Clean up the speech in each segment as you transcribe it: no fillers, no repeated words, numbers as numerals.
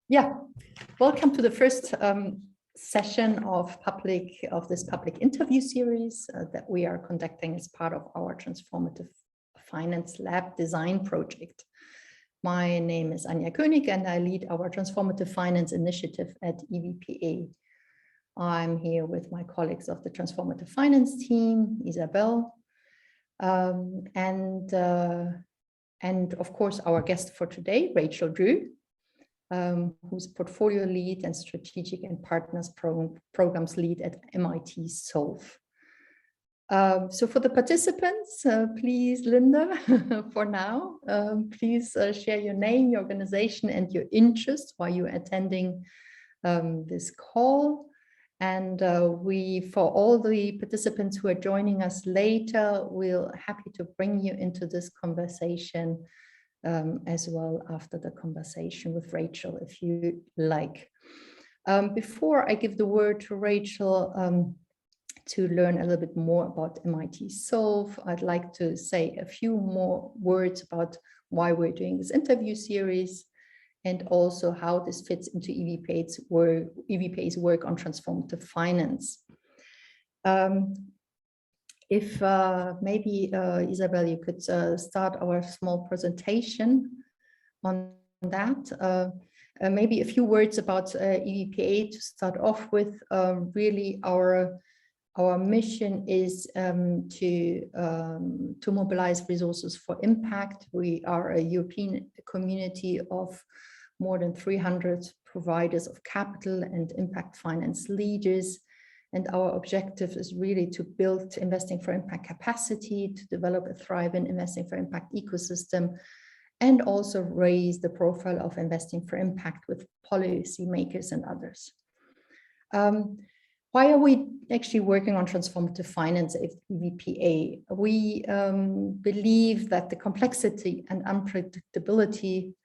Yeah, welcome to the first session of this public interview series that we are conducting as part of our Transformative Finance Lab design project. My name is Anja König and I lead our Transformative Finance initiative at EVPA. I'm here with my colleagues of the Transformative Finance team, Isabel, and of course our guest for today, Rachael Drew, who's portfolio lead and strategic and partners programs lead at MIT Solve. So for the participants, please, Linda, for now, please share your name, your organization, and your interest while you're attending this call. And for all the participants who are joining us later, we're happy to bring you into this conversation as well after the conversation with Rachael, if you like. Before I give the word to Rachael to learn a little bit more about MIT Solve, I'd like to say a few more words about why we're doing this interview series and also how this fits into EVPA's work on transformative finance. If maybe, Isabel, you could start our small presentation on that. Maybe a few words about EVPA to start off with. Really, our mission is to mobilize resources for impact. We are a European community of more than 300 providers of capital and impact finance leaders. And our objective is really to build investing for impact capacity, to develop a thriving investing for impact ecosystem, and also raise the profile of investing for impact with policymakers and others. Why are we actually working on transformative finance at EVPA? We believe that the complexity and unpredictability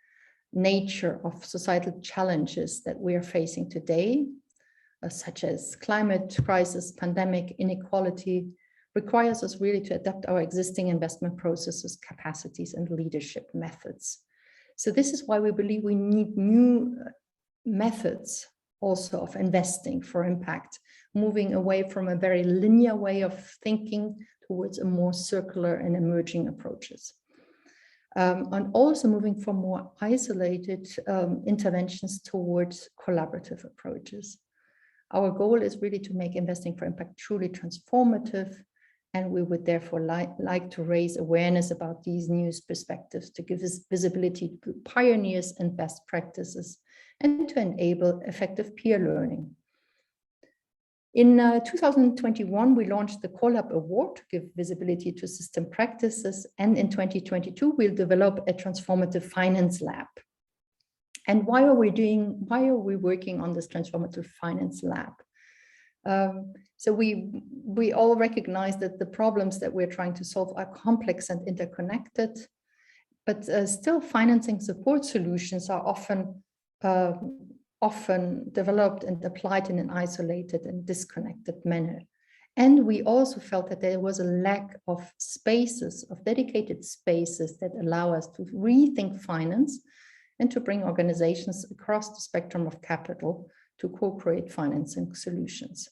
nature of societal challenges that we are facing today, such as climate crisis, pandemic, inequality, requires us really to adapt our existing investment processes, capacities, and leadership methods. So this is why we believe we need new methods also of investing for impact, moving away from a very linear way of thinking towards a more circular and emerging approaches. And also moving from more isolated interventions towards collaborative approaches. Our goal is really to make investing for impact truly transformative, and we would therefore like to raise awareness about these new perspectives to give us visibility to pioneers and best practices and to enable effective peer learning. In 2021, we launched the CoLab Award to give visibility to system practices, and in 2022, we'll develop a Transformative Finance Lab. And why are we working on this Transformative Finance Lab? So we all recognize that the problems that we're trying to solve are complex and interconnected, but still financing support solutions are often developed and applied in an isolated and disconnected manner. And we also felt that there was a lack of spaces, of dedicated spaces that allow us to rethink finance and to bring organizations across the spectrum of capital to co-create financing solutions.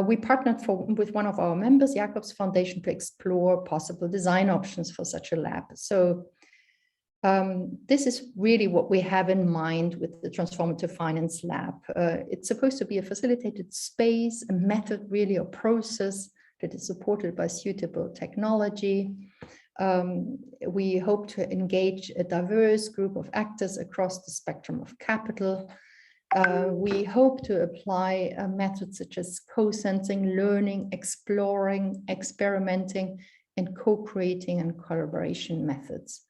We partnered with one of our members, Jacobs Foundation, to explore possible design options for such a lab. So this is really what we have in mind with the Transformative Finance Lab. It's supposed to be a facilitated space, a method, really a process that is supported by suitable technology. We hope to engage a diverse group of actors across the spectrum of capital. We hope to apply methods such as co-sensing, learning, exploring, experimenting, and co-creating and collaboration methods.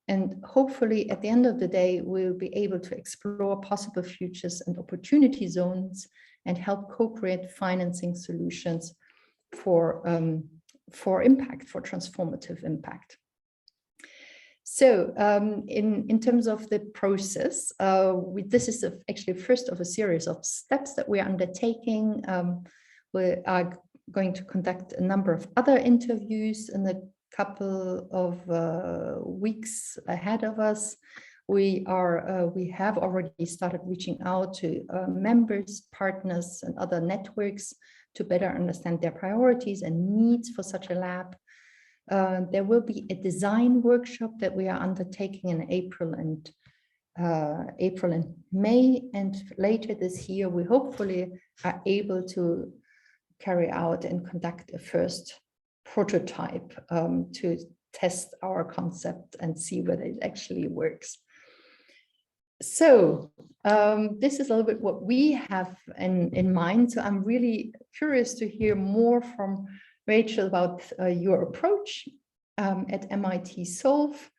And hopefully at the end of the day, we'll be able to explore possible futures and opportunity zones and help co-create financing solutions for impact, for transformative impact. So in terms of the process, this is actually first of a series of steps that we are undertaking. We are going to conduct a number of other interviews in the couple of weeks ahead of us. We have already started reaching out to members, partners, and other networks to better understand their priorities and needs for such a lab. There will be a design workshop that we are undertaking in April and May, and later this year we hopefully are able to carry out and conduct a first prototype to test our concept and see whether it actually works. So this is a little bit what we have in mind. So I'm really curious to hear more from Rachael about your approach at MIT Solve.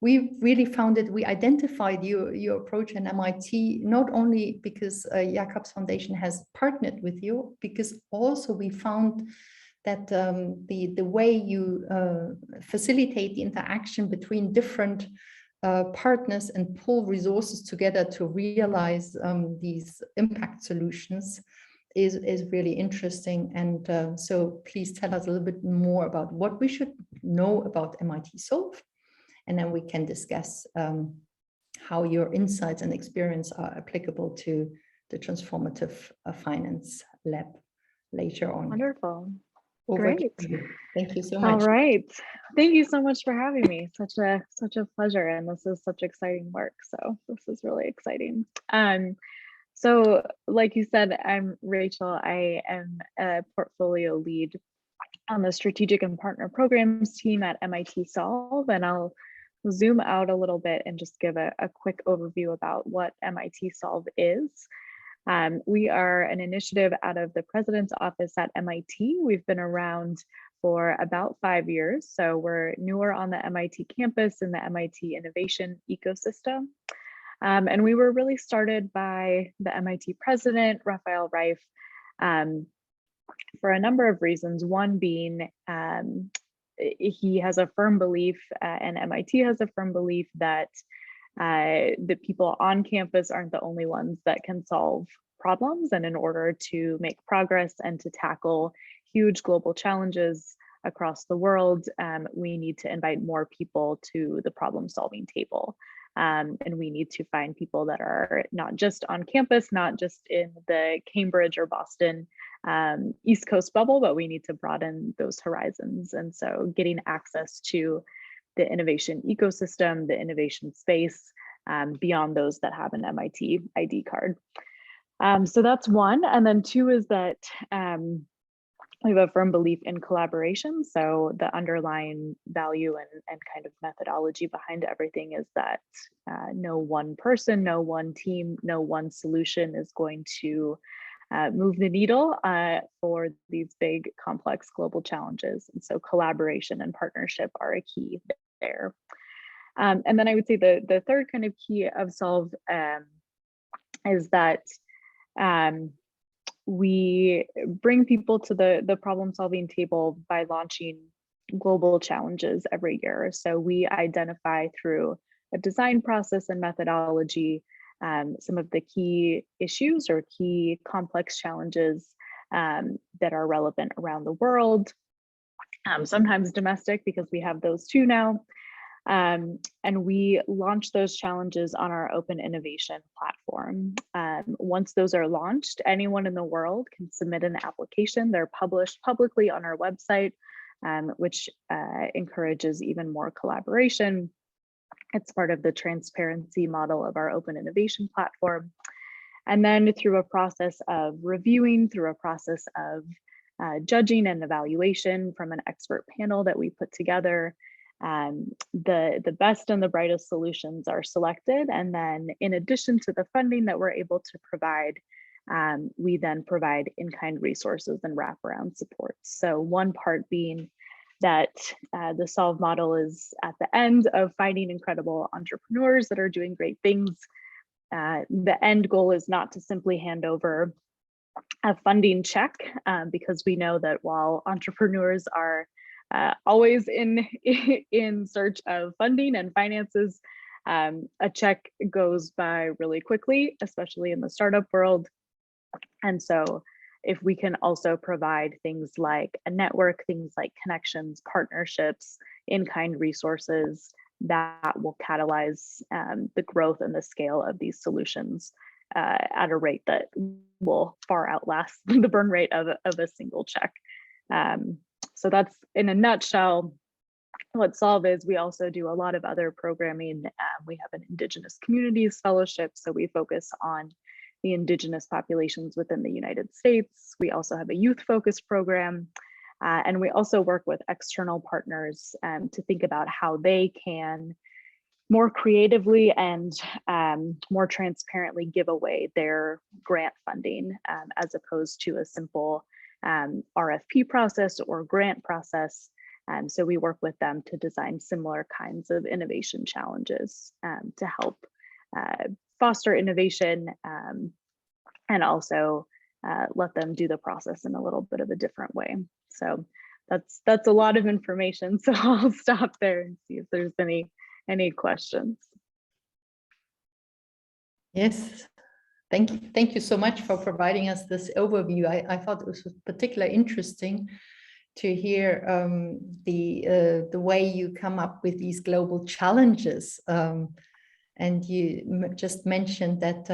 We really found that we identified your approach at MIT, not only because Jacobs Foundation has partnered with you, because also we found that the way you facilitate the interaction between different partners and pull resources together to realize these impact solutions is really interesting. And so please tell us a little bit more about what we should know about MIT Solve, and then we can discuss how your insights and experience are applicable to the Transformative Finance Lab later on. Wonderful. Over Great. to you. Thank you so much. All right. Thank you so much for having me. Such a pleasure. And this is such exciting work. So this is really exciting. So like you said, I'm Rachael. I am a portfolio lead on the strategic and partner programs team at MIT Solve. And I'll zoom out a little bit and just give a quick overview about what MIT Solve is. We are an initiative out of the President's Office at MIT. We've been around for about 5 years. So we're newer on the MIT campus in the MIT innovation ecosystem. And we were really started by the MIT president, Rachael, for a number of reasons. One being he has a firm belief, and MIT has a firm belief that the people on campus aren't the only ones that can solve problems. And in order to make progress and to tackle huge global challenges across the world, we need to invite more people to the problem solving table. And we need to find people that are not just on campus, not just in the Cambridge or Boston East Coast bubble, but we need to broaden those horizons. And so getting access to the innovation ecosystem, the innovation space, beyond those that have an MIT ID card. So that's one. And then two is that we have a firm belief in collaboration. So the underlying value and kind of methodology behind everything is that no one person, no one team, no one solution is going to move the needle for these big, complex global challenges. And so collaboration and partnership are a key there. And then I would say the third kind of key of Solve is that we bring people to the problem solving table by launching global challenges every year. So we identify through a design process and methodology some of the key issues or key complex challenges that are relevant around the world, sometimes domestic because we have those too now. And we launch those challenges on our open innovation platform. Once those are launched, anyone in the world can submit an application. They're published publicly on our website, which encourages even more collaboration. It's part of the transparency model of our open innovation platform. And then through a process of reviewing, through a process of judging and evaluation from an expert panel that we put together, the best and the brightest solutions are selected. And then in addition to the funding that we're able to provide, we then provide in-kind resources and wraparound support. So one part being that the Solve model is at the end of finding incredible entrepreneurs that are doing great things. The end goal is not to simply hand over a funding check, because we know that while entrepreneurs are always in search of funding and finances, a check goes by really quickly, especially in the startup world. And so if we can also provide things like a network, things like connections, partnerships, in-kind resources, that will catalyze the growth and the scale of these solutions at a rate that will far outlast the burn rate of a single check. So that's, in a nutshell, what Solve is. We also do a lot of other programming. We have an Indigenous Communities Fellowship, so we focus on the Indigenous populations within the United States. We also have a youth-focused program, and we also work with external partners to think about how they can more creatively and more transparently give away their grant funding as opposed to a simple RFP process or grant process. So we work with them to design similar kinds of innovation challenges to help foster innovation and also let them do the process in a little bit of a different way. So that's a lot of information. So I'll stop there and see if there's any questions. Yes, thank you so much for providing us this overview. I thought it was particularly interesting to hear the way you come up with these global challenges, and you just mentioned that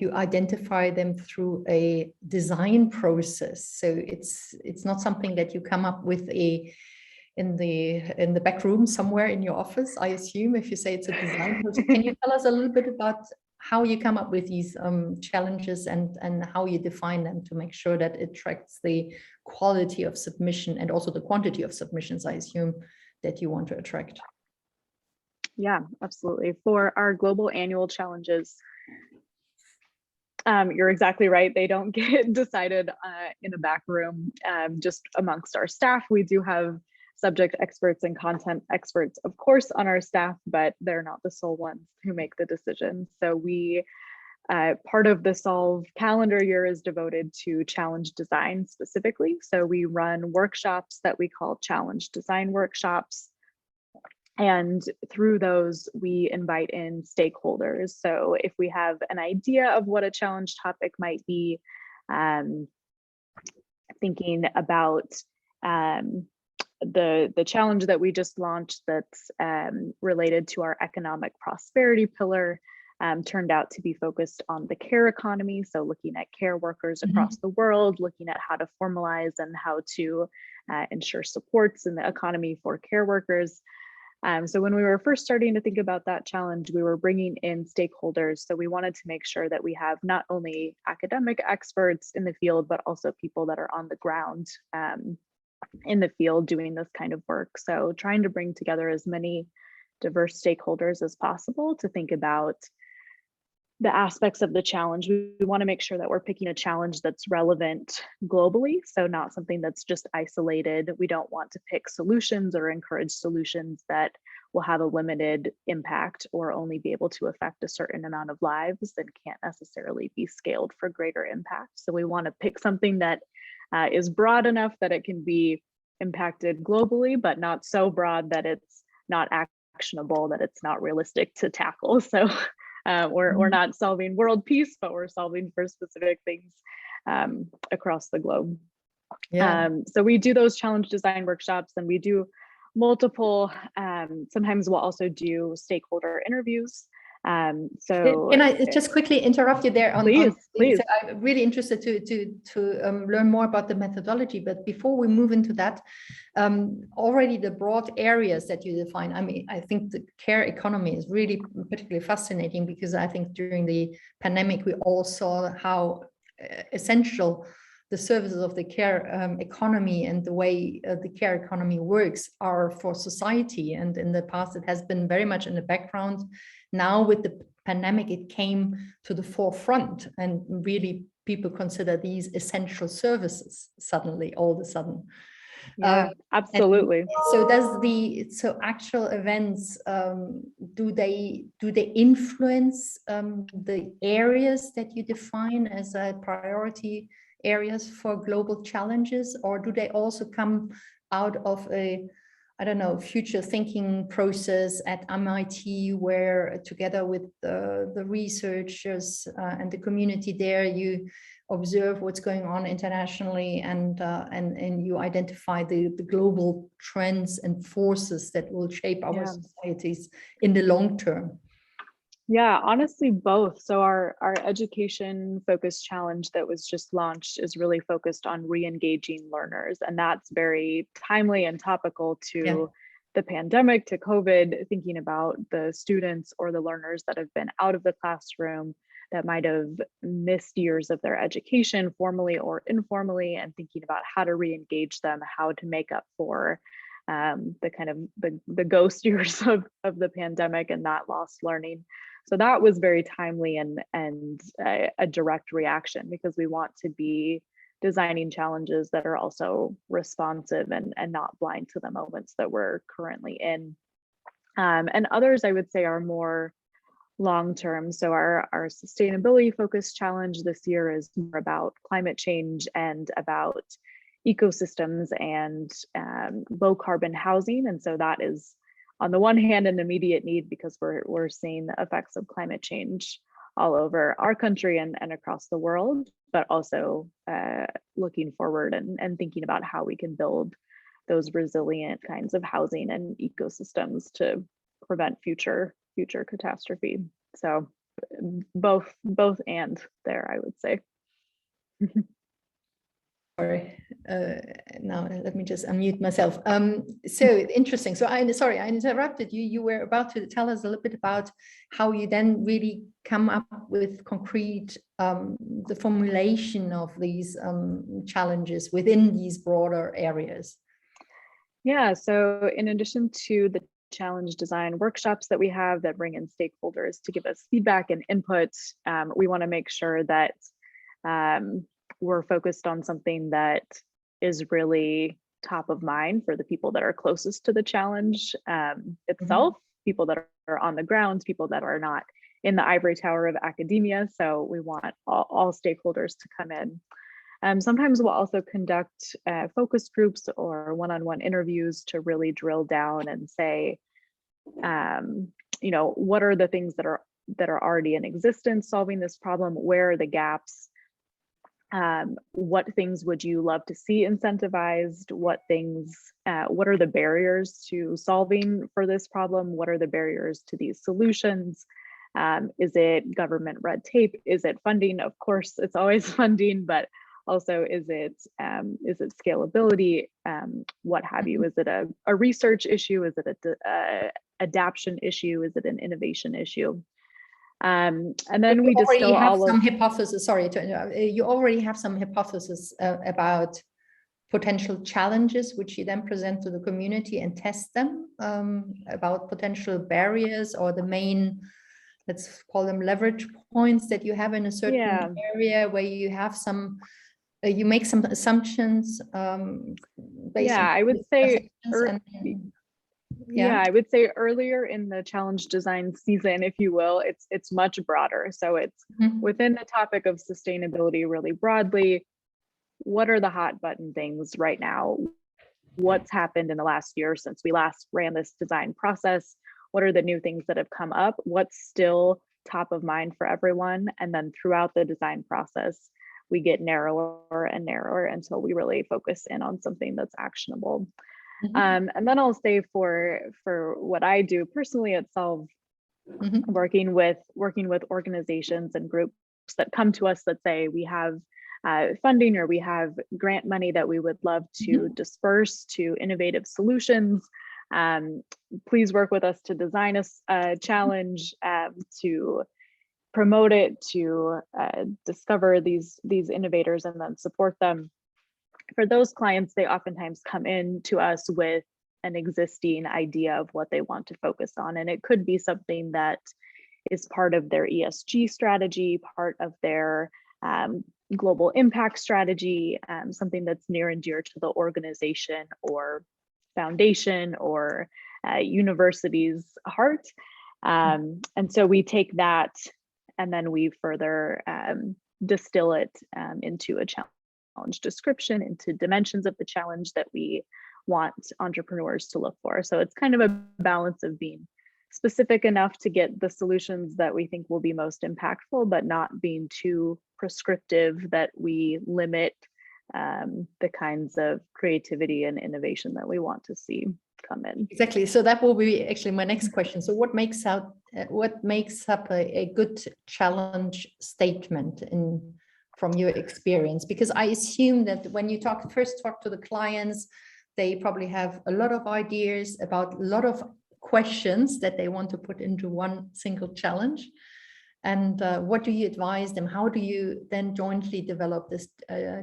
you identify them through a design process. So it's not something that you come up with in the back room somewhere in your office, I assume, if you say it's a design process. Can you tell us a little bit about how you come up with these challenges and how you define them to make sure that it tracks the quality of submission and also the quantity of submissions, I assume, that you want to attract? Yeah, absolutely. For our global annual challenges, you're exactly right. They don't get decided in a back room just amongst our staff. We do have subject experts and content experts, of course, on our staff, but they're not the sole ones who make the decisions. So we, part of the Solve calendar year is devoted to challenge design specifically. So we run workshops that we call challenge design workshops. And through those, we invite in stakeholders. So if we have an idea of what a challenge topic might be, thinking about the challenge that we just launched that's related to our economic prosperity pillar, turned out to be focused on the care economy. So looking at care workers across the world, looking at how to formalize and how to ensure supports in the economy for care workers. So when we were first starting to think about that challenge, we were bringing in stakeholders. So we wanted to make sure that we have not only academic experts in the field, but also people that are on the ground in the field doing this kind of work. So trying to bring together as many diverse stakeholders as possible to think about the aspects of the challenge. We want to make sure that we're picking a challenge that's relevant globally, so not something that's just isolated. We don't want to pick solutions or encourage solutions that will have a limited impact or only be able to affect a certain amount of lives and can't necessarily be scaled for greater impact. So we want to pick something that is broad enough that it can be impacted globally, but not so broad that it's not actionable, that it's not realistic to tackle. So we're not solving world peace, but we're solving for specific things across the globe. Yeah. So we do those challenge design workshops, and we do multiple, sometimes we'll also do stakeholder interviews. So can I just quickly interrupt you there? Please. So I'm really interested to learn more about the methodology, but before we move into that, already the broad areas that you define, I mean, I think the care economy is really particularly fascinating, because I think during the pandemic, we all saw how essential the services of the care economy and the way the care economy works are for society. And in the past, it has been very much in the background. Now with the pandemic, it came to the forefront, and really people consider these essential services suddenly, all of a sudden. Yeah, absolutely. So actual events, do they influence the areas that you define as a priority areas for global challenges, or do they also come out of a I don't know, future thinking process at MIT, where together with the researchers and the community there, you observe what's going on internationally, and you identify the global trends and forces that will shape our societies in the long term? Yeah, honestly, both. So our education focused challenge that was just launched is really focused on re-engaging learners. And that's very timely and topical to the pandemic, to COVID, thinking about the students or the learners that have been out of the classroom, that might have missed years of their education formally or informally, and thinking about how to re-engage them, how to make up for the kind of the ghost years of the pandemic and that lost learning. So that was very timely and a direct reaction, because we want to be designing challenges that are also responsive and not blind to the moments that we're currently in. And others, I would say, are more long-term. So our sustainability focused challenge this year is more about climate change and about ecosystems and low carbon housing. And so that is, on the one hand, an immediate need, because we're seeing the effects of climate change all over our country and across the world, but also looking forward and thinking about how we can build those resilient kinds of housing and ecosystems to prevent future catastrophe. So both and there, I would say. Sorry, now let me just unmute myself. So interesting. So sorry, I interrupted you. You were about to tell us a little bit about how you then really come up with concrete, the formulation of these challenges within these broader areas. Yeah, so in addition to the challenge design workshops that we have that bring in stakeholders to give us feedback and input, we want to make sure that we're focused on something that is really top of mind for the people that are closest to the challenge itself, people that are on the ground, people that are not in the ivory tower of academia. So we want all stakeholders to come in. Sometimes we'll also conduct focus groups or one-on-one interviews to really drill down and say, what are the things that are already in existence solving this problem? Where are the gaps? What things would you love to see incentivized? What are the barriers to solving for this problem? What are the barriers to these solutions? Is it government red tape? Is it funding? Of course, it's always funding, but also is it scalability? What have you? Is it a research issue? Is it a adaptation issue? Is it an innovation issue? And then we distill all of some hypothesis. Sorry to interrupt. You already have some hypothesis about potential challenges, which you then present to the community and test them, about potential barriers or the main, let's call them leverage points that you have in a certain area where you have some, you make some assumptions. Based on I would say. Yeah, I would say earlier in the challenge design season, if you will, it's much broader. So it's within the topic of sustainability really broadly. What are the hot button things right now? What's happened in the last year since we last ran this design process? What are the new things that have come up? What's still top of mind for everyone? And then throughout the design process, we get narrower and narrower until we really focus in on something that's actionable. And then I'll say for what I do personally at Solve, working with organizations and groups that come to us that say we have funding or we have grant money that we would love to disperse to innovative solutions. Please work with us to design a challenge, to promote it, to discover these innovators and then support them. For those clients, they oftentimes come in to us with an existing idea of what they want to focus on. And it could be something that is part of their ESG strategy, part of their global impact strategy, something that's near and dear to the organization or foundation or university's heart. And so we take that and then we further distill it into a challenge description, into dimensions of the challenge that we want entrepreneurs to look for. So it's kind of a balance of being specific enough to get the solutions that we think will be most impactful, but not being too prescriptive that we limit the kinds of creativity and innovation that we want to see come in. Exactly. So that will be actually my next question. So what makes up a good challenge statement from your experience? Because I assume that when you first talk to the clients, they probably have a lot of ideas about a lot of questions that they want to put into one single challenge. And what do you advise them? How do you then jointly develop this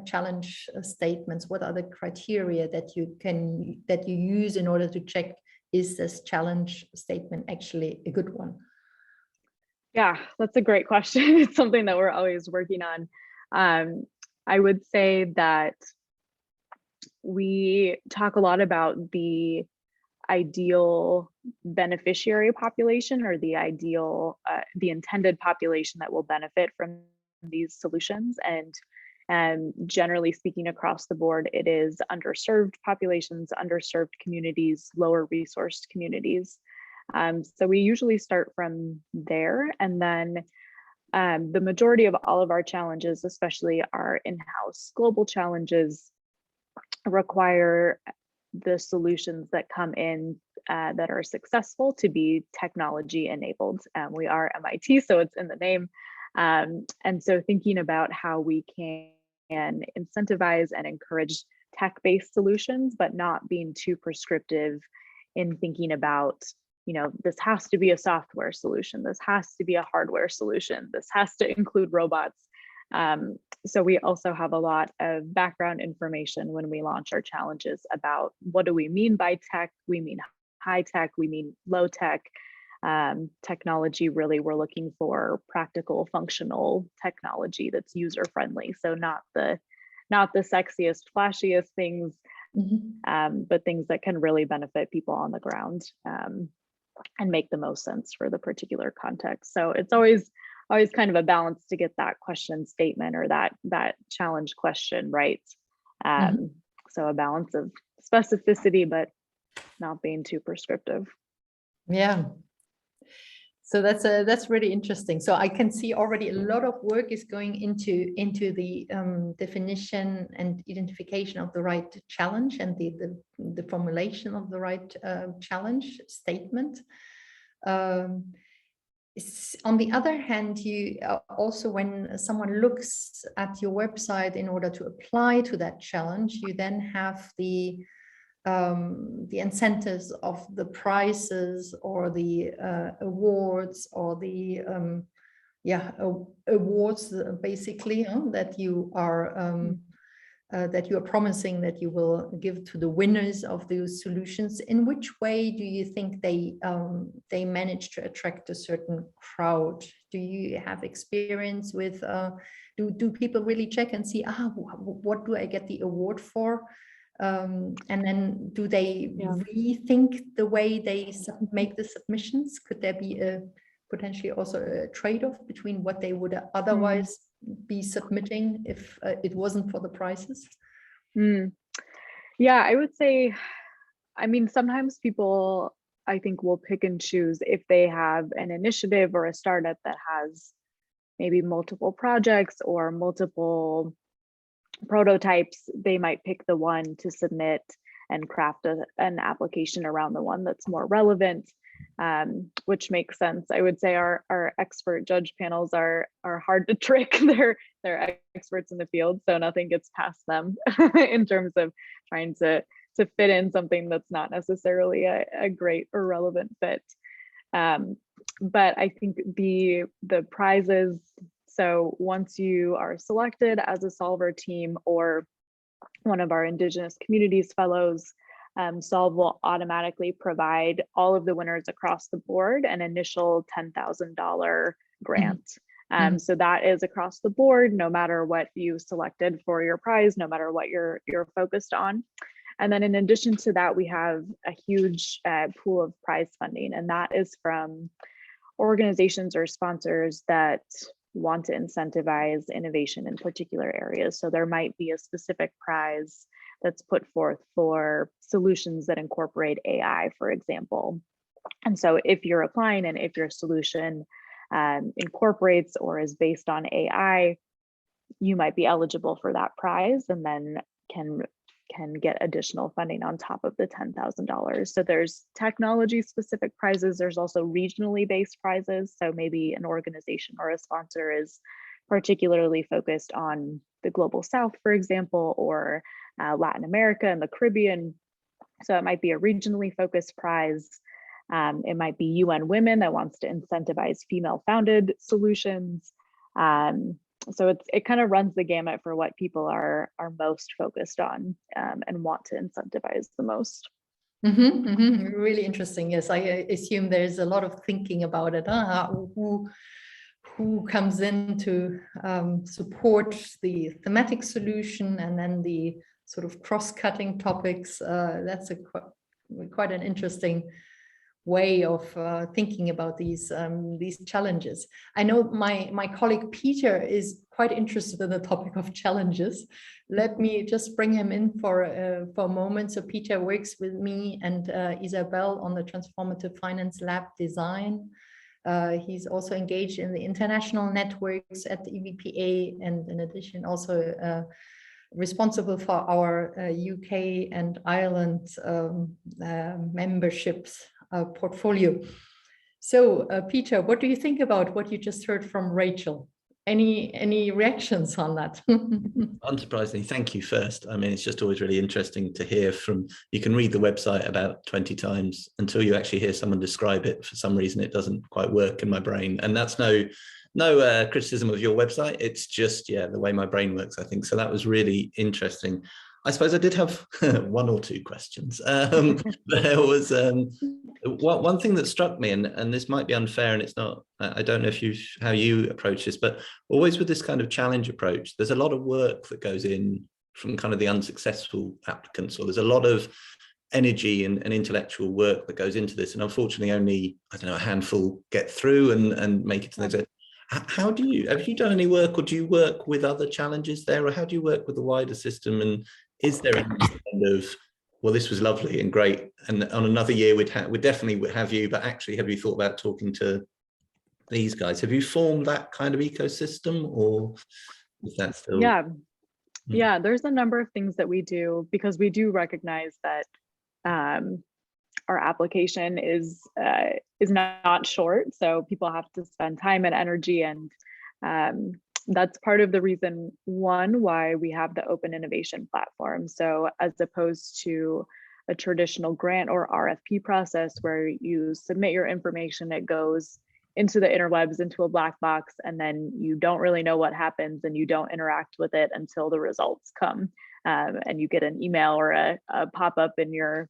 challenge statements? What are the criteria that you use in order to check, is this challenge statement actually a good one? Yeah, that's a great question. It's something that we're always working on. I would say that we talk a lot about the ideal beneficiary population, or the ideal, the intended population that will benefit from these solutions. And generally speaking, across the board, it is underserved populations, underserved communities, lower resourced communities. So we usually start from there, and then the majority of all of our challenges, especially our in-house global challenges, require the solutions that come in that are successful to be technology enabled. We are MIT, so it's in the name. And so thinking about how we can incentivize and encourage tech-based solutions, but not being too prescriptive in thinking about, this has to be a software solution, this has to be a hardware solution, this has to include robots. So we also have a lot of background information when we launch our challenges about what do we mean by tech. We mean high tech, we mean low tech. Technology, really, we're looking for practical, functional technology that's user friendly. So not the sexiest, flashiest things, but things that can really benefit people on the ground and make the most sense for the particular context. So it's always kind of a balance to get that question statement or that challenge question right. So a balance of specificity, but not being too prescriptive. Yeah. So that's really interesting. So I can see already a lot of work is going into the definition and identification of the right challenge and the formulation of the right challenge statement. On the other hand, you also, when someone looks at your website in order to apply to that challenge, you then have the incentives of the prizes or the awards or the awards basically that you are promising that you will give to the winners of those solutions. In which way do you think they manage to attract a certain crowd? Do you have experience with do people really check and see, what do I get the award for? And then do they rethink the way they make the submissions? Could there be potentially also a trade-off between what they would otherwise be submitting if it wasn't for the prizes? Yeah, I would say, sometimes people, I think, will pick and choose if they have an initiative or a startup that has maybe multiple projects or multiple prototypes. They might pick the one to submit and craft an application around the one that's more relevant, which makes sense. I would say our expert judge panels are hard to trick. They're experts in the field, so nothing gets past them in terms of trying to fit in something that's not necessarily a great or relevant fit. But I think the prizes, so once you are selected as a Solver team or one of our Indigenous Communities Fellows, Solve will automatically provide all of the winners across the board an initial $10,000 grant. So that is across the board, no matter what you selected for your prize, no matter what you're focused on. And then in addition to that, we have a huge pool of prize funding, and that is from organizations or sponsors that want to incentivize innovation in particular areas. So there might be a specific prize that's put forth for solutions that incorporate AI, for example. And so if you're applying and if your solution incorporates or is based on AI, you might be eligible for that prize and then can get additional funding on top of the $10,000. So there's technology specific prizes. There's also regionally based prizes. So maybe an organization or a sponsor is particularly focused on the Global South, for example, or Latin America and the Caribbean. So it might be a regionally focused prize. It might be UN Women that wants to incentivize female founded solutions. So it kind of runs the gamut for what people are most focused on and want to incentivize the most. Really interesting. Yes, I assume there's a lot of thinking about it. Who comes in to support the thematic solution, and then the sort of cross-cutting topics. That's quite an interesting way of thinking about these challenges. I know my colleague Peter is quite interested in the topic of challenges. Let me just bring him in for a moment. So Peter works with me and Isabel on the Transformative Finance Lab design. He's also engaged in the international networks at the EVPA, and in addition also responsible for our UK and Ireland memberships portfolio. So Peter, what do you think about what you just heard from Rachael? Any reactions on that? Unsurprisingly, thank you first. I mean, it's just always really interesting to hear from, you can read the website about 20 times until you actually hear someone describe it. For some reason, it doesn't quite work in my brain. And that's no criticism of your website. It's just, yeah, the way my brain works, I think. So that was really interesting. I suppose I did have one or two questions. There was one thing that struck me, and this might be unfair, and it's not, I don't know how you approach this, but always with this kind of challenge approach, there's a lot of work that goes in from kind of the unsuccessful applicants, or there's a lot of energy and intellectual work that goes into this. And unfortunately, only, I don't know, a handful get through and make it to the next. How do you, have you done any work, or do you work with other challenges there, or how do you work with the wider system? And is there any kind of, well, this was lovely and great, and on another year we'd definitely have you, but actually have you thought about talking to these guys? Have you formed that kind of ecosystem, or is that still? Yeah, there's a number of things that we do, because we do recognize that our application is not short, so people have to spend time and energy, and that's part of the reason, one, why we have the open innovation platform. So as opposed to a traditional grant or RFP process where you submit your information, it goes into the interwebs, into a black box, and then you don't really know what happens and you don't interact with it until the results come. And you get an email or a pop-up in your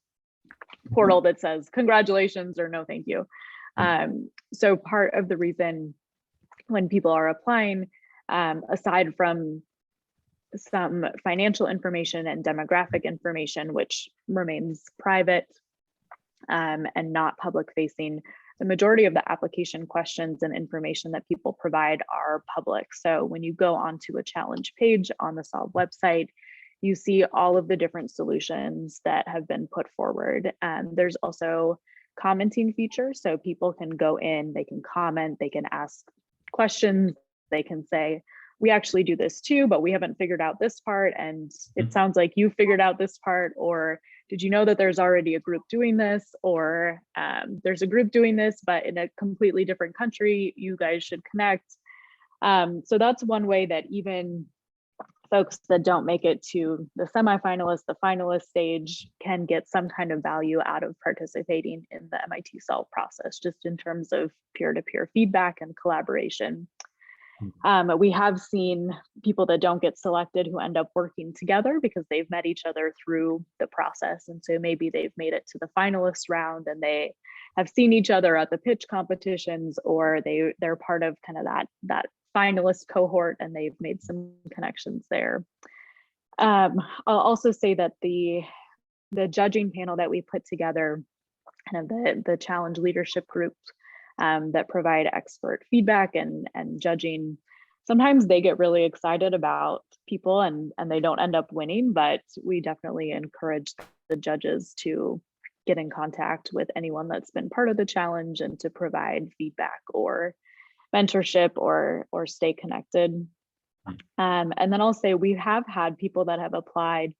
portal that says, congratulations, or no, thank you. So part of the reason when people are applying, aside from some financial information and demographic information, which remains private and not public facing, the majority of the application questions and information that people provide are public. So when you go onto a challenge page on the Solve website, you see all of the different solutions that have been put forward. There's also commenting features, so people can go in, they can comment, they can ask questions, they can say, we actually do this too, but we haven't figured out this part, and it sounds like you figured out this part, or did you know that there's already a group doing this, or there's a group doing this, but in a completely different country, you guys should connect. So that's one way that even folks that don't make it to the semifinalist, the finalist stage, can get some kind of value out of participating in the MIT Solve process, just in terms of peer-to-peer feedback and collaboration. We have seen people that don't get selected who end up working together because they've met each other through the process. And so maybe they've made it to the finalist round and they have seen each other at the pitch competitions, or they're part of kind of that finalist cohort, and they've made some connections there. I'll also say that the judging panel that we put together, kind of the challenge leadership group that provide expert feedback and judging, sometimes they get really excited about people and they don't end up winning, but we definitely encourage the judges to get in contact with anyone that's been part of the challenge and to provide feedback or mentorship or stay connected. And then I'll say we have had people that have applied,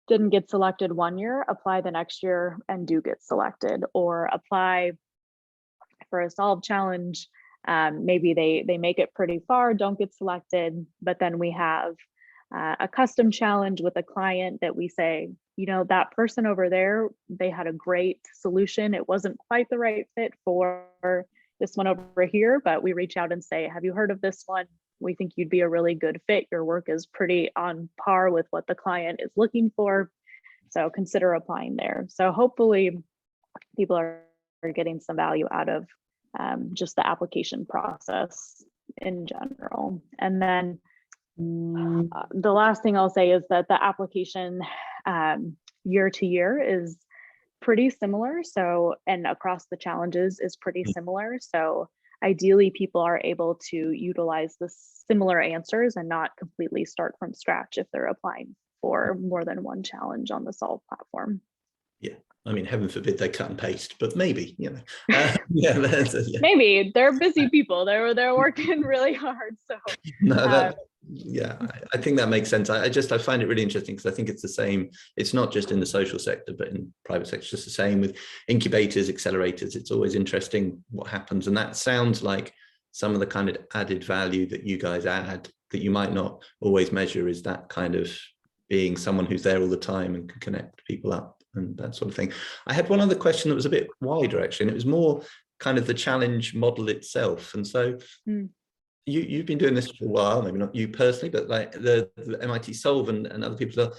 didn't get selected one year, apply the next year and do get selected, or apply for a solve challenge. Maybe they make it pretty far, don't get selected, but then we have a custom challenge with a client that we say, you know, that person over there, they had a great solution. It wasn't quite the right fit for this one over here, but we reach out and say, have you heard of this one? We think you'd be a really good fit. Your work is pretty on par with what the client is looking for. So consider applying there. So hopefully people are getting some value out of just the application process in general. And then the last thing I'll say is that the application year to year is pretty similar. So, and across the challenges is pretty similar. So ideally people are able to utilize the similar answers and not completely start from scratch if they're applying for more than one challenge on the Solve platform. Yeah, I mean, heaven forbid they cut and paste, but maybe, you know. Yeah, maybe they're busy people. They're working really hard. So no, yeah, I think that makes sense. I find it really interesting because I think it's the same. It's not just in the social sector, but in private sector, it's just the same with incubators, accelerators. It's always interesting what happens, and that sounds like some of the kind of added value that you guys add that you might not always measure is that kind of being someone who's there all the time and can connect people up and that sort of thing. I had one other question that was a bit wider actually, and it was more kind of the challenge model itself. And so you've been doing this for a while, maybe not you personally, but like the MIT Solve and other people,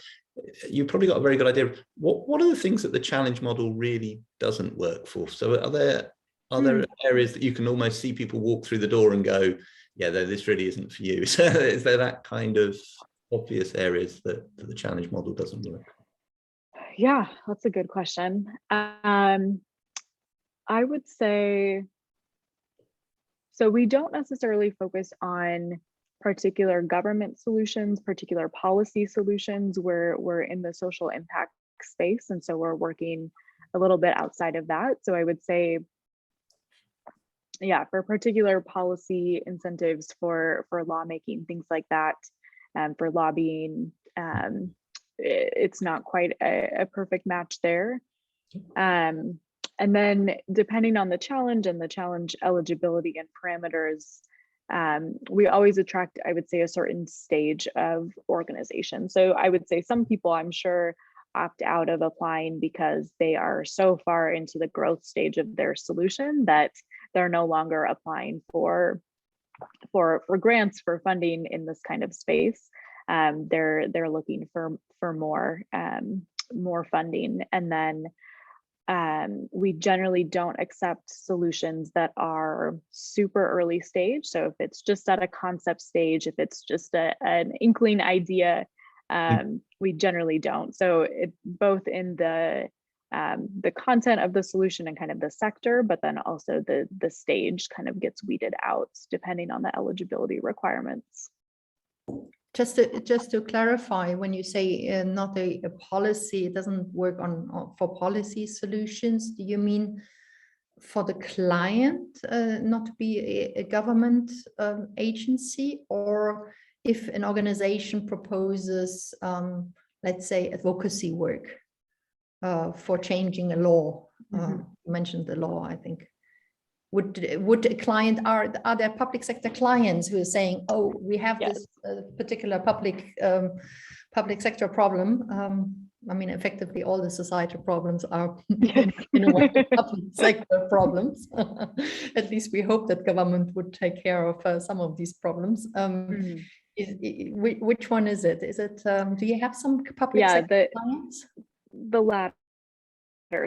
you've probably got a very good idea of what are the things that the challenge model really doesn't work for. So are there areas that you can almost see people walk through the door and go, yeah, this really isn't for you? So is there that kind of obvious areas that the challenge model doesn't work? Yeah, that's a good question. I would say, so we don't necessarily focus on particular government solutions, particular policy solutions. We're in the social impact space, and so we're working a little bit outside of that. So I would say, yeah, for particular policy incentives for lawmaking, things like that, for lobbying, it's not quite a perfect match there. And then depending on the challenge and the challenge eligibility and parameters, we always attract, I would say, a certain stage of organization. So I would say some people, I'm sure, opt out of applying because they are so far into the growth stage of their solution that they're no longer applying for grants, for funding in this kind of space. They're looking for more funding. And then we generally don't accept solutions that are super early stage. So if it's just at a concept stage, if it's just an inkling idea, we generally don't. So it both in the content of the solution and kind of the sector, but then also the stage kind of gets weeded out depending on the eligibility requirements. Just to clarify, when you say not a policy, it doesn't work for policy solutions, do you mean for the client not to be a government agency, or if an organization proposes, let's say, advocacy work for changing a law? You mentioned the law, I think. Would a client, are there public sector clients who are saying, oh, we have this particular public sector problem? I mean, effectively, all the societal problems are in a way public sector problems. At least we hope that government would take care of some of these problems. Which one is it? Is it? Do you have some public sector clients? The latter.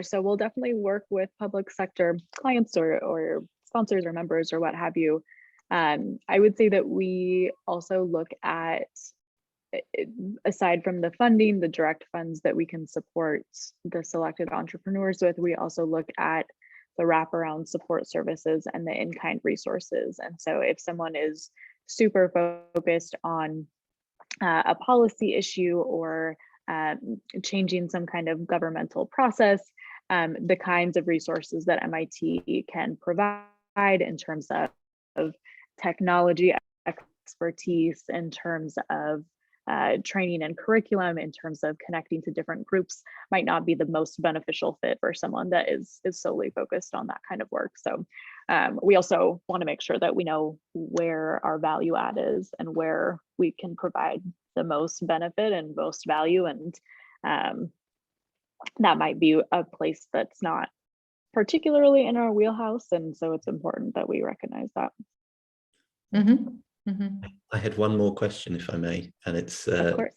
So we'll definitely work with public sector clients or sponsors or members or what have you. I would say that we also look at, aside from the funding, the direct funds that we can support the selected entrepreneurs with, we also look at the wraparound support services and the in-kind resources. And so if someone is super focused on a policy issue or changing some kind of governmental process, the kinds of resources that MIT can provide in terms of technology expertise, in terms of training and curriculum, in terms of connecting to different groups, might not be the most beneficial fit for someone that is solely focused on that kind of work. So we also want to make sure that we know where our value add is and where we can provide the most benefit and most value. And that might be a place that's not particularly in our wheelhouse. And so it's important that we recognize that. Mm-hmm. Mm-hmm. I had one more question, if I may, and it's Of course.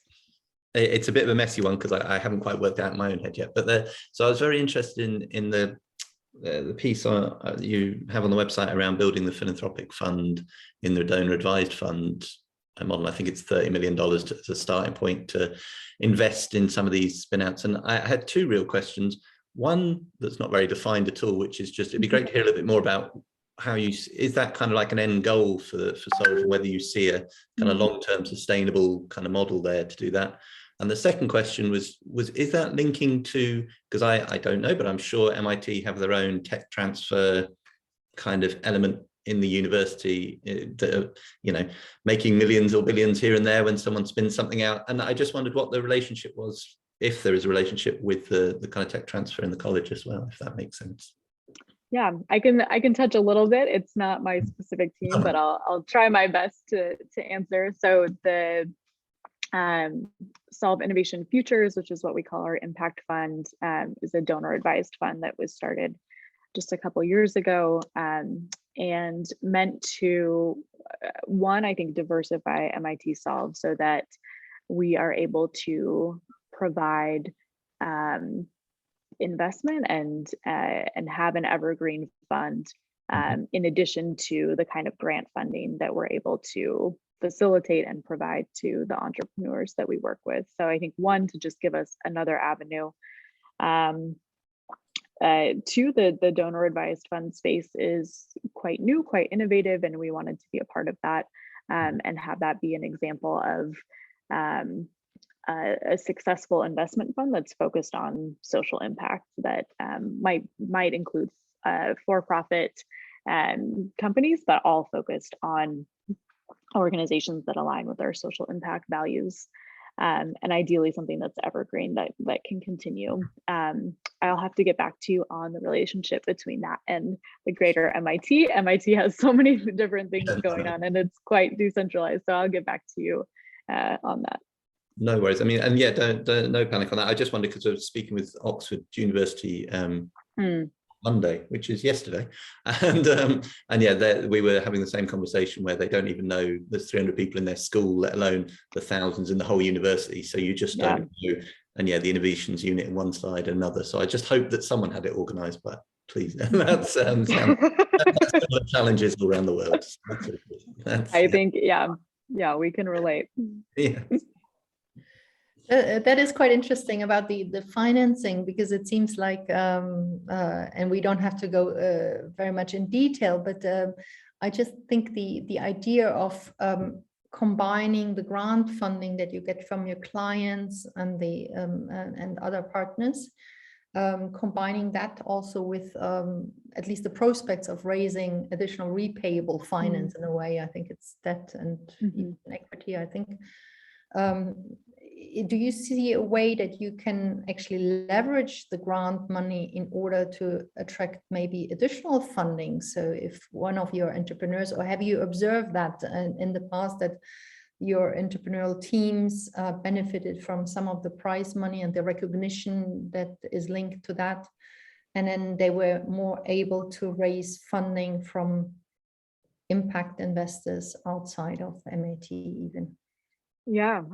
It's a bit of a messy one because I haven't quite worked out in my own head yet. But so I was very interested in the piece you have on the website around building the philanthropic fund in the donor advised fund model. I think it's $30 million as a starting point to invest in some of these spin-outs. And I had two real questions. One that's not very defined at all, which is just, it'd be great to hear a little bit more about how is that kind of like an end goal for Solve, whether you see a kind of long-term sustainable kind of model there to do that. And the second question was is that linking to, because I don't know, but I'm sure MIT have their own tech transfer kind of element in the university that are, you know, making millions or billions here and there when someone spins something out. And I just wondered what the relationship was, if there is a relationship with the kind of tech transfer in the college as well, if that makes sense. Yeah, I can touch a little bit. It's not my specific team, but I'll try my best to answer. So the Solve Innovation Futures, which is what we call our impact fund, is a donor advised fund that was started just a couple years ago, and meant to one, I think, diversify MIT Solve so that we are able to provide investment and have an evergreen fund in addition to the kind of grant funding that we're able to facilitate and provide to the entrepreneurs that we work with. So I think one, to just give us another avenue. Two, the donor advised fund space is quite new, quite innovative, and we wanted to be a part of that and have that be an example of a successful investment fund that's focused on social impact that might include for-profit companies, but all focused on organizations that align with our social impact values, and ideally something that's evergreen that can continue. I'll have to get back to you on the relationship between that and the greater MIT. MIT has so many different things going on, and it's quite decentralized. So I'll get back to you on that. No worries. I mean, and yeah, don't no panic on that. I just wondered because I was speaking with Oxford University Monday, which is yesterday, and yeah, we were having the same conversation where they don't even know there's 300 people in their school, let alone the thousands in the whole university. So you just don't know. And yeah, the innovations unit on one side, another. So I just hope that someone had it organised, but please, that's the challenges all around the world. I think, yeah, we can relate. Yeah. That is quite interesting about the financing, because it seems like, and we don't have to go very much in detail, but I just think the idea of combining the grant funding that you get from your clients and the and other partners, combining that also with at least the prospects of raising additional repayable finance in a way. I think it's debt and equity, I think. Do you see a way that you can actually leverage the grant money in order to attract maybe additional funding? So if one of your entrepreneurs, or have you observed that in the past that your entrepreneurial teams benefited from some of the prize money and the recognition that is linked to that, and then they were more able to raise funding from impact investors outside of MIT even? Yeah,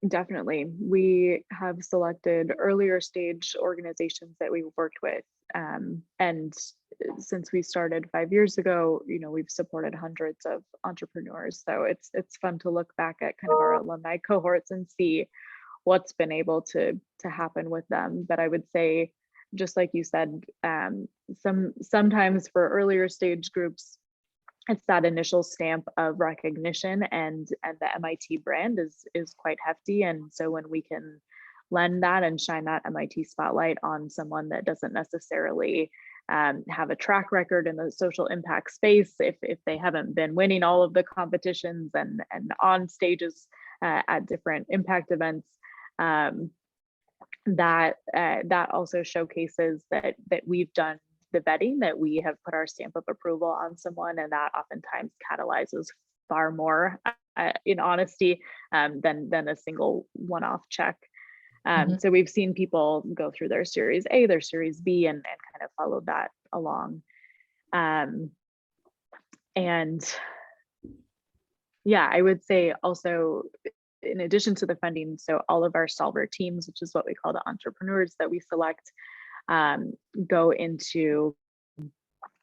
definitely. We have selected earlier stage organizations that we've worked with. And since we started 5 years ago, we've supported hundreds of entrepreneurs. So it's fun to look back at kind of our alumni cohorts and see what's been able to happen with them. But I would say, just like you said, sometimes for earlier stage groups, it's that initial stamp of recognition, and the MIT brand is quite hefty. And so when we can lend that and shine that MIT spotlight on someone that doesn't necessarily have a track record in the social impact space, if they haven't been winning all of the competitions and on stages at different impact events, that also showcases that we've done the vetting, that we have put our stamp of approval on someone, and that oftentimes catalyzes far more in honesty than a single one-off check. So we've seen people go through their Series A, their Series B, and kind of follow that along. And yeah, I would say also, in addition to the funding, so all of our solver teams, which is what we call the entrepreneurs that we select, go into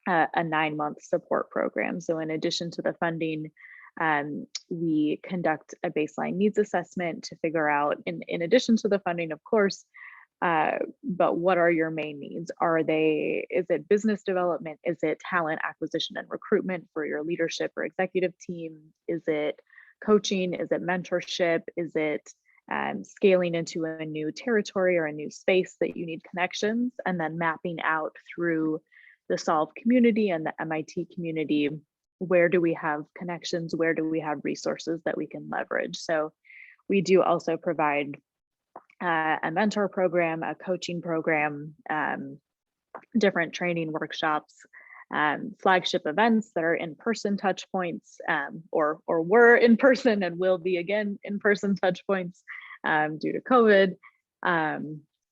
a 9-month support program. So in addition to the funding, we conduct a baseline needs assessment to figure out, in addition to the funding, of course, but what are your main needs? Is it business development? Is it talent acquisition and recruitment for your leadership or executive team? Is it coaching? Is it mentorship? Is it scaling into a new territory or a new space that you need connections? And then mapping out through the Solve community and the MIT community, where do we have connections? Where do we have resources that we can leverage? So we do also provide a mentor program, a coaching program, different training workshops, flagship events that are in-person touch points, or were in person and will be again in-person touch points due to COVID.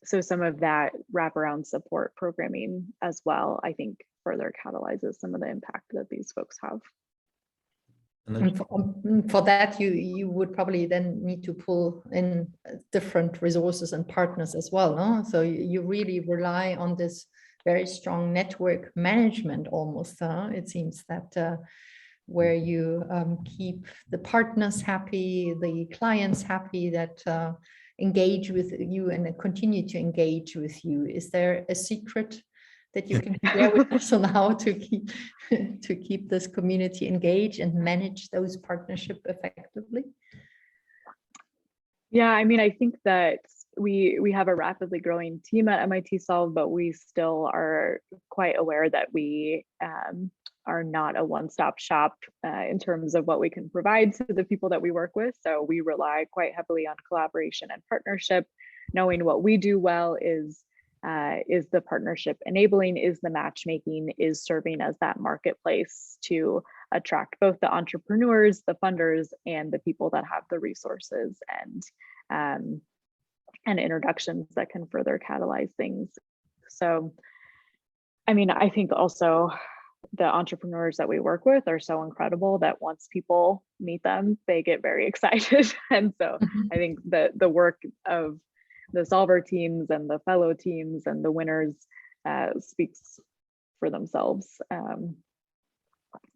So some of that wraparound support programming as well, I think, further catalyzes some of the impact that these folks have. And for that, you would probably then need to pull in different resources and partners as well, no? So you really rely on this very strong network management almost, it seems, that where you keep the partners happy, the clients happy, that engage with you and continue to engage with you. Is there a secret that you can share with us on how to keep this community engaged and manage those partnerships effectively? Yeah, I mean, I think that we have a rapidly growing team at MIT Solve, but we still are quite aware that we are not a one-stop shop in terms of what we can provide to the people that we work with. So we rely quite heavily on collaboration and partnership, knowing what we do well is the partnership enabling, is the matchmaking, is serving as that marketplace to attract both the entrepreneurs, the funders, and the people that have the resources and introductions that can further catalyze things. So, I mean, I think also the entrepreneurs that we work with are so incredible that once people meet them, they get very excited. And so I think the work of the solver teams and the fellow teams and the winners speaks for themselves.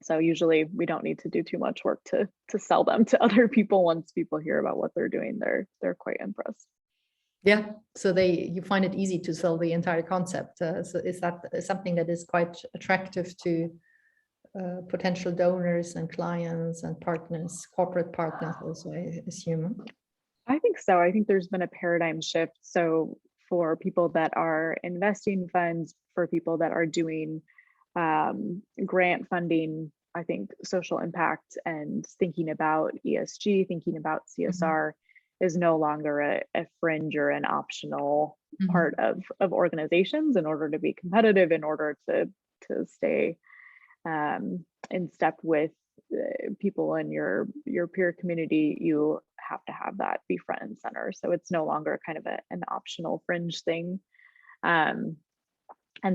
So usually we don't need to do too much work to sell them to other people. Once people hear about what they're doing, they're quite impressed. Yeah, so you find it easy to sell the entire concept. So is that something that is quite attractive to potential donors and clients and partners, corporate partners also, I assume? I think so. I think there's been a paradigm shift. So for people that are investing funds, for people that are doing grant funding, I think social impact and thinking about ESG, thinking about CSR is no longer a fringe or an optional part of organizations. In order to be competitive, in order to stay in step with people in your peer community, you have to have that be front and center. So it's no longer kind of an optional fringe thing. And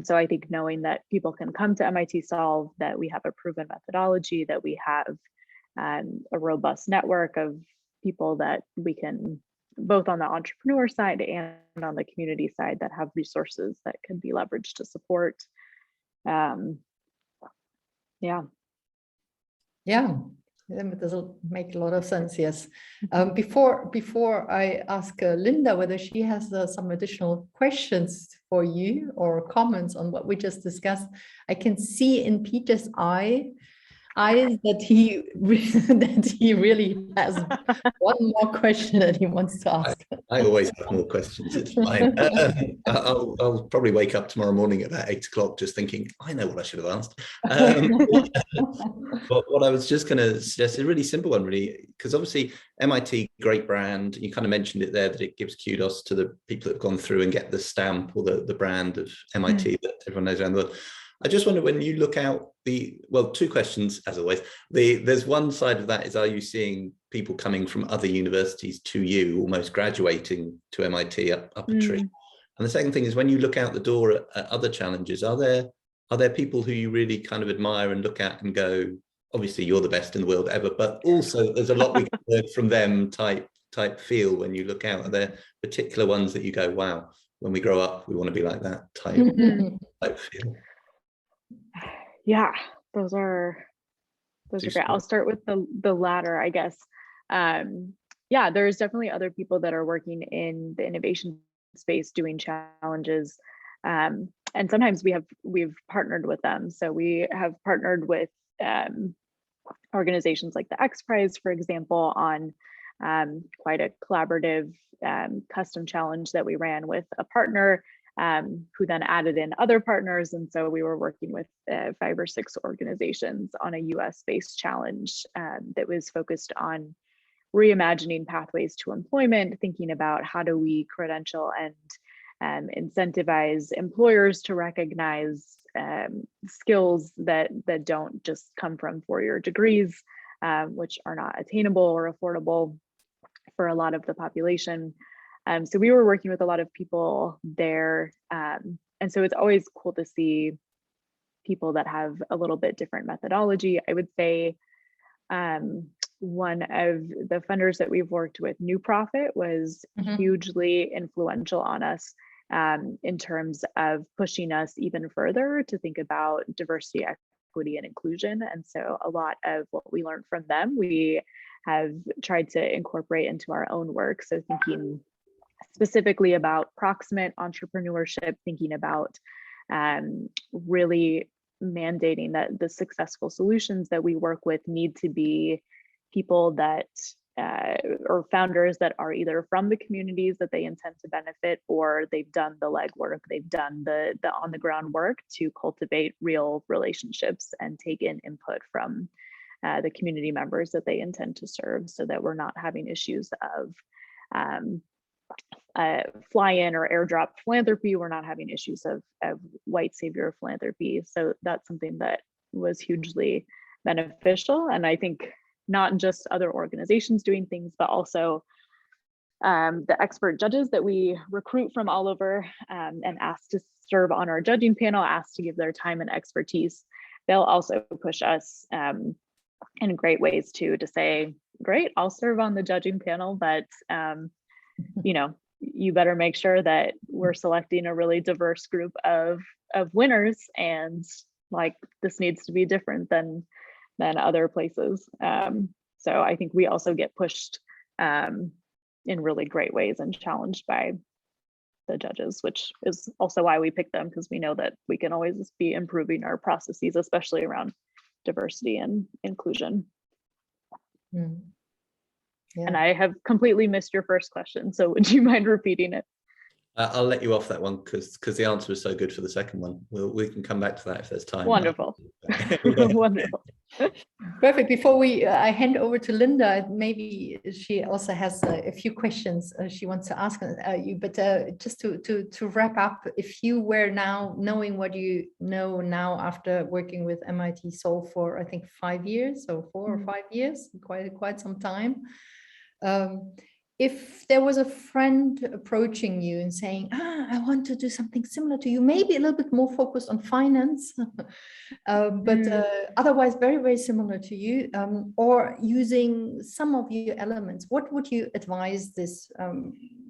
so I think knowing that people can come to MIT Solve, that we have a proven methodology, that we have a robust network of people that we can, both on the entrepreneur side and on the community side, that have resources that can be leveraged to support. Yeah. That doesn't make a lot of sense. Yes. Before I ask Linda whether she has some additional questions for you or comments on what we just discussed, I can see in Peter's eye eyes that he that he really has one more question that he wants to ask. I always have more questions. It's fine. I'll probably wake up tomorrow morning at about 8 o'clock just thinking, I know what I should have asked. But what I was just going to suggest is a really simple one, really, because obviously MIT, great brand. You kind of mentioned it there, that it gives kudos to the people that have gone through and get the stamp or the brand of MIT that everyone knows around the world. I just wonder, when you look out two questions, as always. There's one side of that is, are you seeing people coming from other universities to you, almost graduating to MIT up a tree? And the second thing is, when you look out the door at other challenges, are there people who you really kind of admire and look at and go, obviously you're the best in the world ever, but also there's a lot we can learn from them type feel when you look out? Are there particular ones that you go, wow, when we grow up, we want to be like that type feel? Yeah, those are great. I'll start with the latter, I guess. Yeah, there's definitely other people that are working in the innovation space doing challenges. And sometimes we've partnered with them. So we have partnered with organizations like the X Prize, for example, on quite a collaborative custom challenge that we ran with a partner who then added in other partners. And so we were working with 5 or 6 organizations on a US-based challenge that was focused on reimagining pathways to employment, thinking about how do we credential and incentivize employers to recognize skills that don't just come from 4-year degrees, which are not attainable or affordable for a lot of the population. So we were working with a lot of people there. And so it's always cool to see people that have a little bit different methodology. I would say one of the funders that we've worked with, New Profit, was hugely influential on us in terms of pushing us even further to think about diversity, equity, and inclusion. And so a lot of what we learned from them, we have tried to incorporate into our own work. So thinking specifically about proximate entrepreneurship, thinking about really mandating that the successful solutions that we work with need to be people that or founders that are either from the communities that they intend to benefit, or they've done the legwork, they've done the on the ground work to cultivate real relationships and take in input from the community members that they intend to serve, so that we're not having issues of fly-in or airdrop philanthropy. We're not having issues of white savior philanthropy. So that's something that was hugely beneficial. And I think not just other organizations doing things, but also the expert judges that we recruit from all over and ask to serve on our judging panel, asked to give their time and expertise. They'll also push us in great ways to say, great, I'll serve on the judging panel, but you know, you better make sure that we're selecting a really diverse group of winners, and like this needs to be different than other places. So I think we also get pushed in really great ways and challenged by the judges, which is also why we pick them, because we know that we can always be improving our processes, especially around diversity and inclusion. Yeah. And I have completely missed your first question, so would you mind repeating it? I'll let you off that one because the answer was so good for the second one. We can come back to that if there's time. Wonderful. Wonderful. Perfect. Before I hand over to Linda, maybe she also has a few questions she wants to ask you. But just to wrap up, if you were now knowing what you know now after working with MIT Seoul for I think 5 years, so 4 or 5 years, quite some time. If there was a friend approaching you and saying, I want to do something similar to you, maybe a little bit more focused on finance, but otherwise very, very similar to you, or using some of your elements, what would you advise this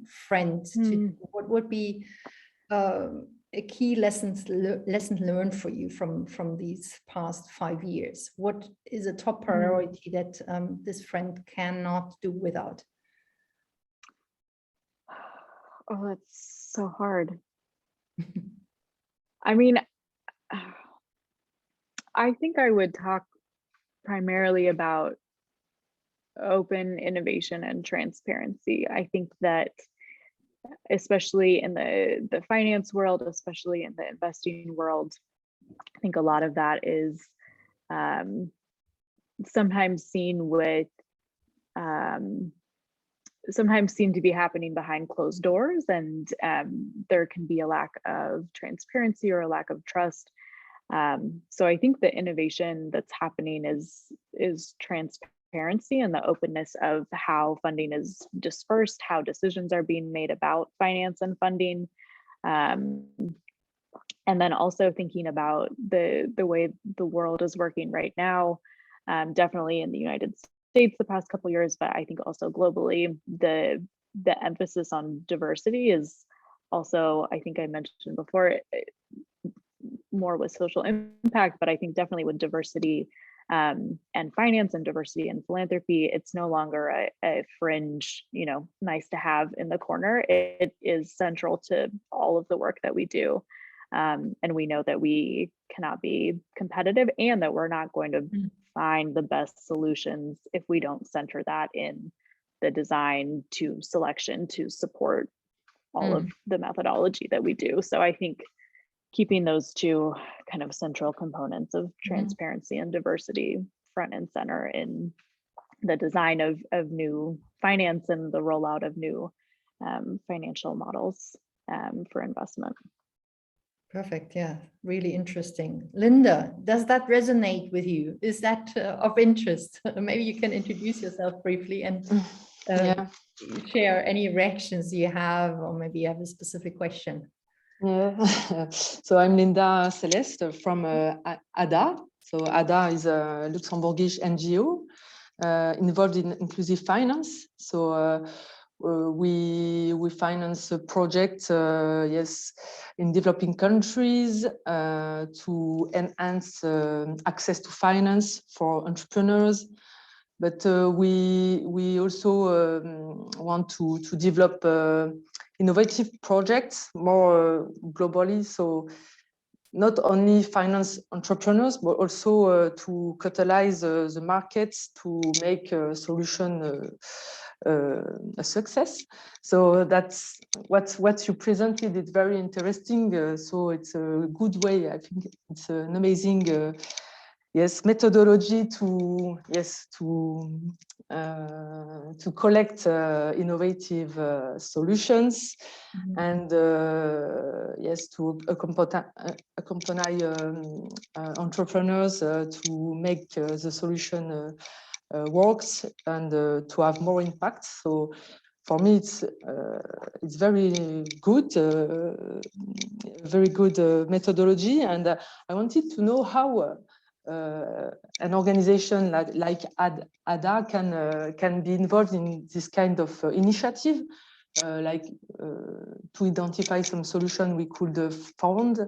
friend to do? What would be a key lesson learned for you from these past 5 years? What is a top priority that this friend cannot do without? Oh, that's so hard. I mean, I think I would talk primarily about open innovation and transparency. I think that especially in the finance world, especially in the investing world, I think a lot of that is sometimes seen with sometimes seem to be happening behind closed doors, and there can be a lack of transparency or a lack of trust. So I think the innovation that's happening is transparency and the openness of how funding is dispersed, how decisions are being made about finance and funding. And then also thinking about the way the world is working right now, definitely in the United States the past couple of years, but I think also globally, the emphasis on diversity is also, I think I mentioned before, more with social impact, but I think definitely with diversity and finance and diversity and philanthropy, it's no longer a fringe, nice to have in the corner. It is central to all of the work that we do. And we know that we cannot be competitive and that we're not going to find the best solutions if we don't center that in the design to selection to support all of the methodology that we do. So I think keeping those two kind of central components of transparency and diversity front and center in the design of new finance and the rollout of new financial models for investment. Perfect. Yeah, really interesting. Linda, does that resonate with you? Is that of interest? Maybe you can introduce yourself briefly and share any reactions you have, or maybe you have a specific question. Yeah. So I'm Linda Celeste from ADA. So ADA is a Luxembourgish NGO involved in inclusive finance. So we finance a project, in developing countries to enhance access to finance for entrepreneurs. But we also want to develop innovative projects more globally. So not only finance entrepreneurs, but also to catalyze the markets to make a solution a success. So that's what you presented. It's very interesting. So it's a good way. I think it's an amazing methodology to collect innovative solutions and to accompany entrepreneurs to make the solution works and to have more impact. So for me, it's very good, very good methodology, and I wanted to know how an organization like ADA can be involved in this kind of initiative, to identify some solution we could found.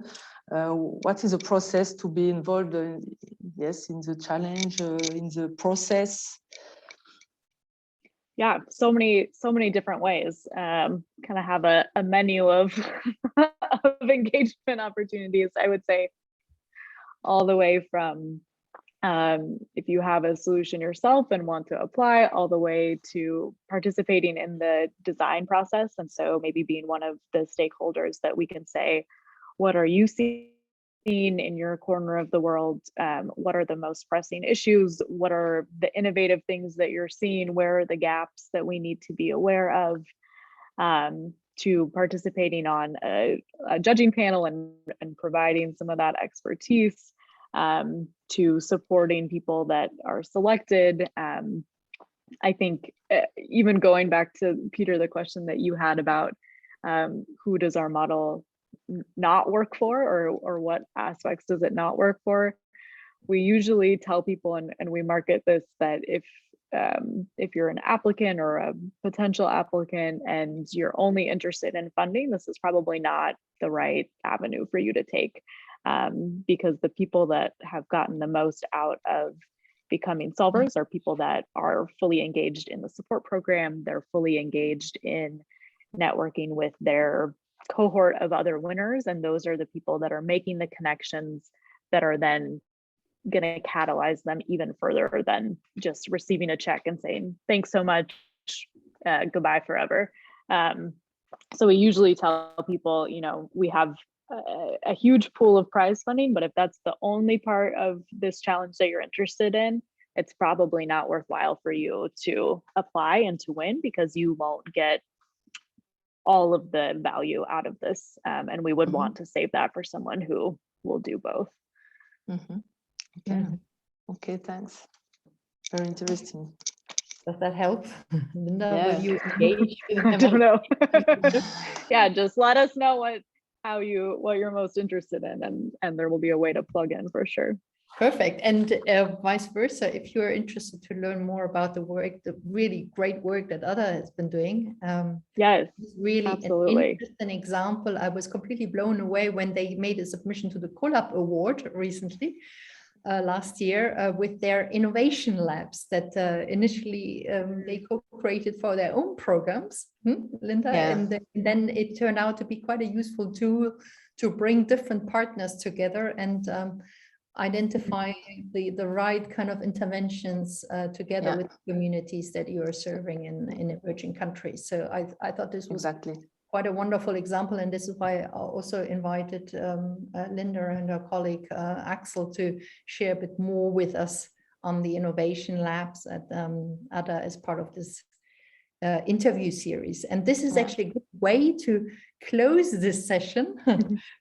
What is the process to be involved in the challenge, in the process? Yeah, so many different ways. Kind of have a menu of of engagement opportunities, I would say, all the way from if you have a solution yourself and want to apply, all the way to participating in the design process. And so maybe being one of the stakeholders that we can say, what are you seeing in your corner of the world? What are the most pressing issues? What are the innovative things that you're seeing? Where are the gaps that we need to be aware of? To participating on a judging panel and providing some of that expertise, to supporting people that are selected. I think even going back to Peter, the question that you had about who does our model not work for, or what aspects does it not work for? We usually tell people, and we market this, that if you're an applicant or a potential applicant and you're only interested in funding, this is probably not the right avenue for you to take, because the people that have gotten the most out of becoming solvers are people that are fully engaged in the support program. They're fully engaged in networking with their cohort of other winners, and those are the people that are making the connections that are then going to catalyze them even further than just receiving a check and saying, thanks so much, goodbye forever. So we usually tell people, you know, we have a huge pool of prize funding, but if that's the only part of this challenge that you're interested in, it's probably not worthwhile for you to apply and to win, because you won't get all of the value out of this. And we would want to save that for someone who will do both. Okay. Okay, thanks. Very interesting. Does that help? Linda, Yeah. will you engage with them? I don't know. Yeah, just let us know what you're most interested in, and there will be a way to plug in for sure. Perfect. And vice versa, if you're interested to learn more about the work, the really great work that Ada has been doing. Yes, really absolutely. An interesting example. I was completely blown away when they made a submission to the Collab Award recently, last year, with their innovation labs that initially they co-created for their own programs, Linda, Yeah. and then it turned out to be quite a useful tool to bring different partners together and identify the right kind of interventions together with communities that you are serving in emerging countries. So I thought this was quite a wonderful example, and this is why I also invited Linda and her colleague Axel to share a bit more with us on the innovation labs at ADA as part of this interview series. And this is actually a good way to close this session.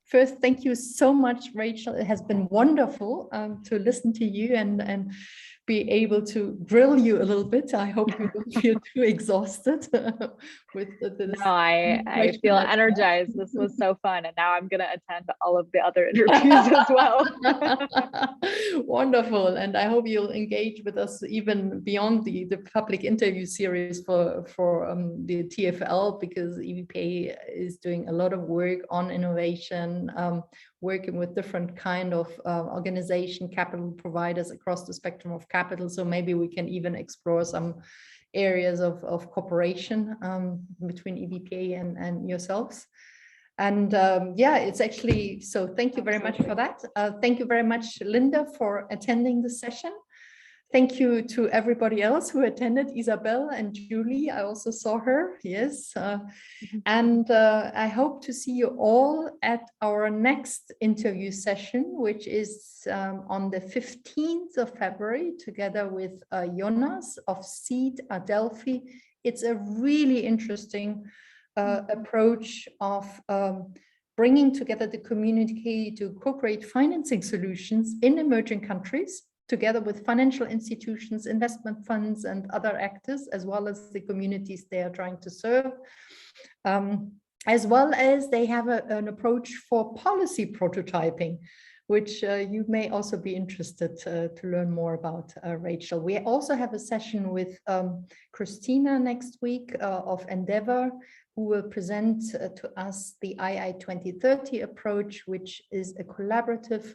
First, thank you so much, Rachel. It has been wonderful to listen to you and be able to grill you a little bit. I hope you don't feel too exhausted with this. No, I feel energized. This was so fun. And now I'm going to attend all of the other interviews as well. Wonderful. And I hope you'll engage with us even beyond the public interview series for the TFL, because EVPA is doing a lot of work on innovation, working with different kind of organization capital providers across the spectrum of capital. So maybe we can even explore some areas of cooperation between EVPA and yourselves. And yeah, it's actually, so thank you very much for that. Thank you very much, Linda, for attending the session. Thank you to everybody else who attended, Isabel and Julie. I also saw her, yes. And I hope to see you all at our next interview session, which is on the 15th of February, together with Jonas of Seed Adelphi. It's a really interesting approach of bringing together the community to co-create financing solutions in emerging countries, together with financial institutions, investment funds, and other actors, as well as the communities they are trying to serve. As well as they have an approach for policy prototyping, which you may also be interested to learn more about, Rachel. We also have a session with Christina next week of Endeavor, who will present to us the II 2030 approach, which is a collaborative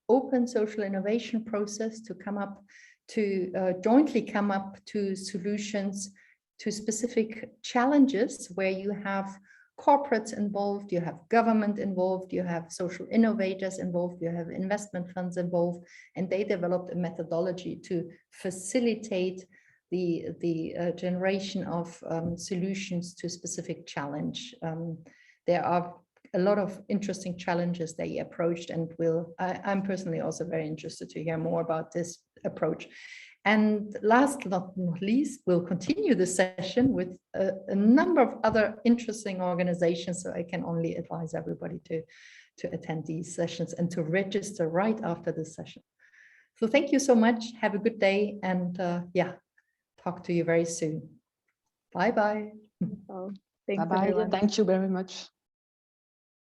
open social innovation process to come up to jointly come up to solutions to specific challenges where you have corporates involved, you have government involved, you have social innovators involved, you have investment funds involved, and they developed a methodology to facilitate the generation of solutions to specific challenge. There are a lot of interesting challenges they approached, and I'm personally also very interested to hear more about this approach. And last but not least, we'll continue the session with a number of other interesting organizations. So I can only advise everybody to attend these sessions and to register right after this session. So thank you so much. Have a good day, and yeah, talk to you very soon. Bye-bye. Oh, thanks, Bye-bye. everyone. Thank you very much.